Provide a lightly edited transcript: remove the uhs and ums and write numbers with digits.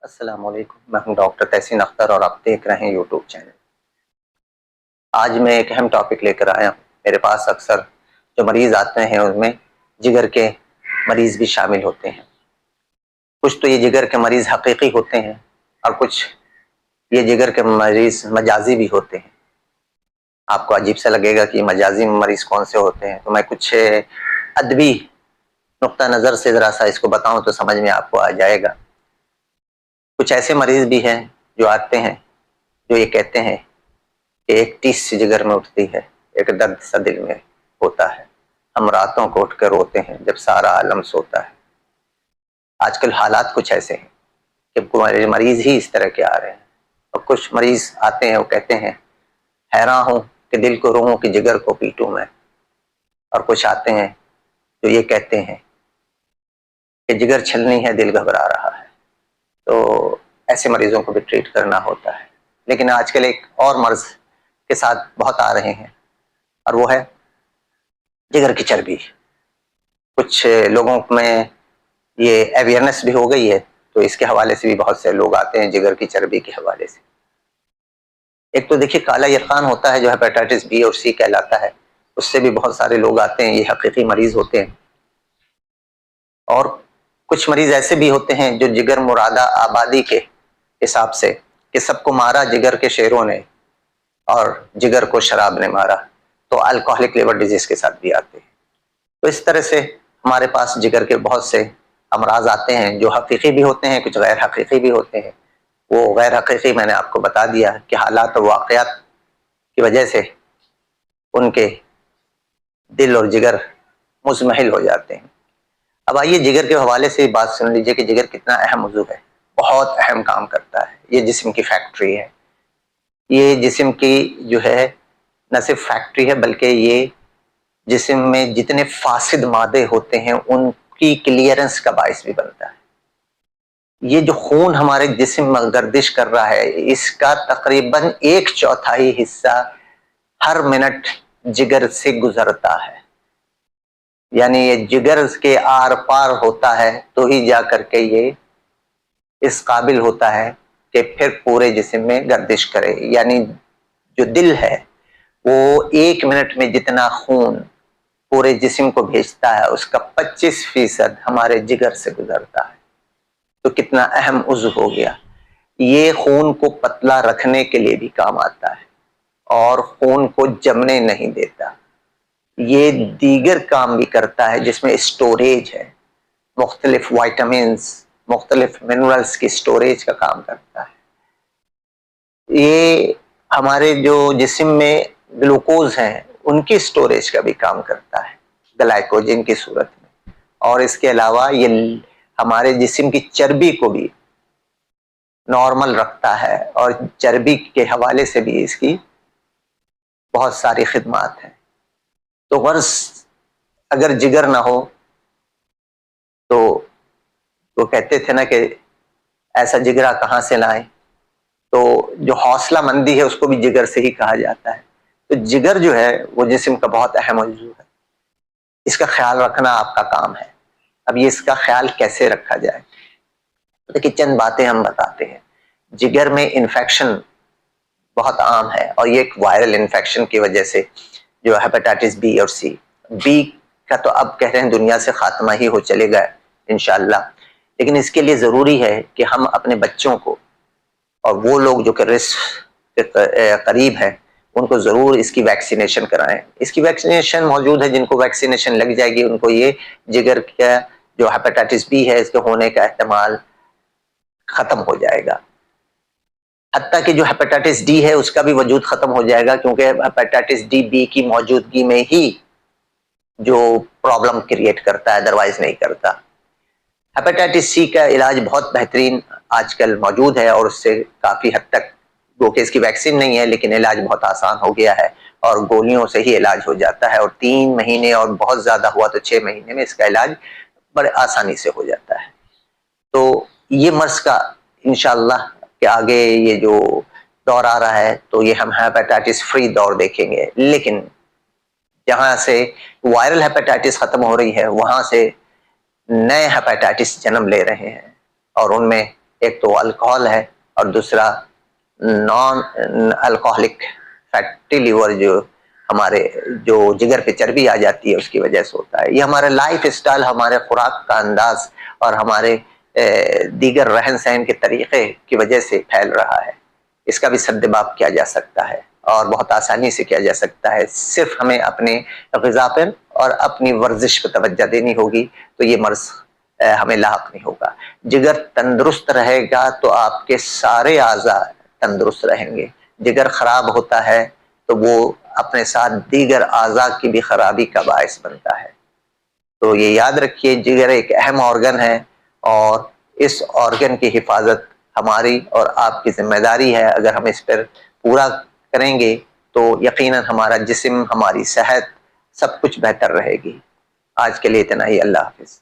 السلام علیکم، میں ہوں ڈاکٹر تحسین اختر اور آپ دیکھ رہے ہیں یوٹیوب چینل۔ آج میں ایک اہم ٹاپک لے کر آیا ہوں۔ میرے پاس اکثر جو مریض آتے ہیں ان میں جگر کے مریض بھی شامل ہوتے ہیں۔ کچھ تو یہ جگر کے مریض حقیقی ہوتے ہیں اور کچھ یہ جگر کے مریض مجازی بھی ہوتے ہیں۔ آپ کو عجیب سا لگے گا کہ مجازی مریض کون سے ہوتے ہیں، تو میں کچھ ادبی نقطہ نظر سے ذرا سا اس کو بتاؤں تو سمجھ میں آپ کو آ جائے گا۔ کچھ ایسے مریض بھی ہیں جو آتے ہیں جو یہ کہتے ہیں کہ ایک ٹیس سی جگر میں اٹھتی ہے، ایک درد سا دل میں ہوتا ہے، ہم راتوں کو اٹھ کر روتے ہیں جب سارا عالم سوتا ہے۔ آج کل حالات کچھ ایسے ہیں کہ مریض ہی اس طرح کے آ رہے ہیں، اور کچھ مریض آتے ہیں وہ کہتے ہیں حیران ہوں کہ دل کو روؤں کہ جگر کو پیٹوں میں، اور کچھ آتے ہیں جو یہ کہتے ہیں کہ جگر چھلنی ہے، دل گھبرا رہا ہے۔ تو ایسے مریضوں کو بھی ٹریٹ کرنا ہوتا ہے۔ لیکن آج کل ایک اور مرض کے ساتھ بہت آ رہے ہیں اور وہ ہے جگر کی چربی۔ کچھ لوگوں میں یہ اویئرنیس بھی ہو گئی ہے، تو اس کے حوالے سے بھی بہت سے لوگ آتے ہیں جگر کی چربی کے حوالے سے۔ ایک تو دیکھیے کالا یرقان ہوتا ہے جو ہیپیٹائٹس بی اور سی کہلاتا ہے، اس سے بھی بہت سارے لوگ آتے ہیں، یہ حقیقی مریض ہوتے ہیں۔ اور کچھ مریض ایسے بھی ہوتے ہیں جو جگر مرادہ آبادی کے حساب سے کہ سب کو مارا جگر کے شیروں نے اور جگر کو شراب نے مارا، تو الکوہلک لیور ڈیزیز کے ساتھ بھی آتے ہیں۔ تو اس طرح سے ہمارے پاس جگر کے بہت سے امراض آتے ہیں جو حقیقی بھی ہوتے ہیں، کچھ غیر حقیقی بھی ہوتے ہیں۔ وہ غیر حقیقی میں نے آپ کو بتا دیا کہ حالات اور واقعات کی وجہ سے ان کے دل اور جگر مزمحل ہو جاتے ہیں۔ اب آئیے جگر کے حوالے سے بات سن لیجئے کہ جگر کتنا اہم عضو ہے، بہت اہم کام کرتا ہے۔ یہ جسم کی فیکٹری ہے، یہ جسم کی جو ہے نہ صرف فیکٹری ہے بلکہ یہ جسم میں جتنے فاسد مادے ہوتے ہیں ان کی کلیئرنس کا باعث بھی بنتا ہے۔ یہ جو خون ہمارے جسم میں گردش کر رہا ہے، اس کا تقریباً 1/4 حصہ ہر منٹ جگر سے گزرتا ہے، یعنی یہ جگر کے آر پار ہوتا ہے تو ہی جا کر کے یہ اس قابل ہوتا ہے کہ پھر پورے جسم میں گردش کرے۔ یعنی جو دل ہے وہ 1 منٹ میں جتنا خون پورے جسم کو بھیجتا ہے اس کا 25% ہمارے جگر سے گزرتا ہے۔ تو کتنا اہم عضو ہو گیا۔ یہ خون کو پتلا رکھنے کے لیے بھی کام آتا ہے اور خون کو جمنے نہیں دیتا۔ یہ دیگر کام بھی کرتا ہے جس میں اسٹوریج ہے، مختلف وائٹامنز، مختلف منرلز کی اسٹوریج کا کام کرتا ہے۔ یہ ہمارے جو جسم میں گلوکوز ہیں ان کی اسٹوریج کا بھی کام کرتا ہے گلائکوجن کی صورت میں، اور اس کے علاوہ یہ ہمارے جسم کی چربی کو بھی نارمل رکھتا ہے، اور چربی کے حوالے سے بھی اس کی بہت ساری خدمات ہیں۔ تو غرض اگر جگر نہ ہو تو وہ کہتے تھے نا کہ ایسا جگرا کہاں سے لائیں، تو جو حوصلہ مندی ہے اس کو بھی جگر سے ہی کہا جاتا ہے۔ تو جگر جو ہے وہ جسم کا بہت اہم عضو ہے، اس کا خیال رکھنا آپ کا کام ہے۔ اب یہ اس کا خیال کیسے رکھا جائے، دیکھیے چند باتیں ہم بتاتے ہیں۔ جگر میں انفیکشن بہت عام ہے، اور یہ ایک وائرل انفیکشن کی وجہ سے جو ہیپیٹائٹس بی اور سی، بی کا تو اب کہہ رہے ہیں دنیا سے خاتمہ ہی ہو چلے گا انشاءاللہ، لیکن اس کے لیے ضروری ہے کہ ہم اپنے بچوں کو اور وہ لوگ جو کہ رسک کے قریب ہیں ان کو ضرور اس کی ویکسینیشن کرائیں۔ اس کی ویکسینیشن موجود ہے، جن کو ویکسینیشن لگ جائے گی ان کو یہ جگر کا جو ہیپیٹائٹس بی ہے اس کے ہونے کا احتمال ختم ہو جائے گا۔ حتیٰ کہ جو ہیپیٹائٹس ڈی ہے اس کا بھی وجود ختم ہو جائے گا، کیونکہ ہیپیٹائٹس ڈی بی کی موجودگی میں ہی جو پرابلم کریٹ کرتا ہے، ادروائز نہیں کرتا۔ ہیپیٹائٹس سی کا علاج بہت بہترین آج کل موجود ہے، اور اس سے کافی حد تک وہ کہ اس کی ویکسین نہیں ہے لیکن علاج بہت آسان ہو گیا ہے، اور گولیوں سے ہی علاج ہو جاتا ہے، اور 3 مہینے اور بہت زیادہ ہوا تو 6 مہینے میں اس کا علاج بڑے آسانی سے ہو جاتا ہے۔ تو یہ مرض کا انشاءاللہ کہ آگے یہ جو دور آ رہا ہے تو یہ ہم ہیپیٹائٹس فری دور دیکھیں گے، لیکن جہاں سے وائرل ہیپیٹائٹس ختم ہو رہی ہے وہاں سے نئے ہیپیٹائٹس جنم لے رہے ہیں، اور ان میں ایک تو الکحل ہے اور دوسرا نان الکوہلک فیٹی لیور جو ہمارے جو جگر پہ چربی آ جاتی ہے اس کی وجہ سے ہوتا ہے. یہ ہمارے لائف اسٹائل، ہمارے خوراک کا انداز اور ہمارے دیگر رہن سہن کے طریقے کی وجہ سے پھیل رہا ہے. اس کا بھی سدباب کیا جا سکتا ہے اور بہت آسانی سے کیا جا سکتا ہے. صرف ہمیں اپنے غذا پر اور اپنی ورزش پہ توجہ دینی ہوگی تو یہ مرض ہمیں لاحق نہیں ہوگا. جگر تندرست رہے گا تو آپ کے سارے اعضاء تندرست رہیں گے. جگر خراب ہوتا ہے تو وہ اپنے ساتھ دیگر اعضاء کی بھی خرابی کا باعث بنتا ہے. تو یہ یاد رکھیے جگر ایک اہم آرگن ہے اور اس آرگن کی حفاظت ہماری اور آپ کی ذمہ داری ہے. اگر ہم اس پر پورا کریں گے تو یقیناً ہمارا جسم، ہماری صحت سب کچھ بہتر رہے گی. آج کے لیے اتنا ہی. اللہ حافظ.